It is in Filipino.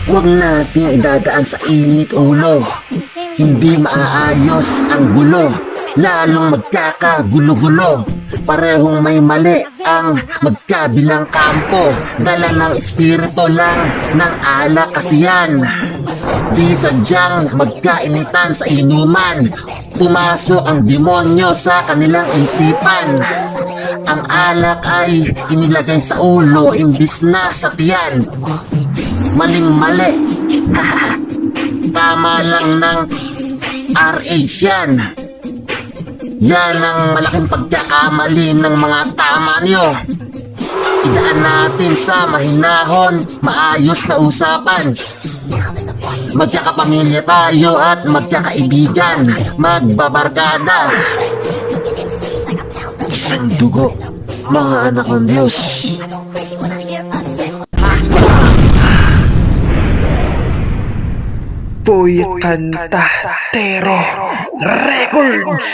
Huwag nating idadaan sa init ulo. Hindi maaayos ang gulo, lalong magkakagulo-gulo. Parehong may mali ang magkabilang kampo. Dala ng espiritu lang ng alak kasi yan. Di sadyang magkainitan sa inuman. Pumasok ang demonyo sa kanilang isipan. Ang alak ay inilagay sa ulo imbis na sa tiyan. Maling-mali. Tama lang ng RH yan. Yan ang malaking pagkakamali ng mga tama nyo. Idaan natin sa mahinahon, maayos na usapan. Magkakapamilya tayo at magkakaibigan. Magbabarkada. Isang dugo, mga anak ng Diyos. Boy Canta Tero Records.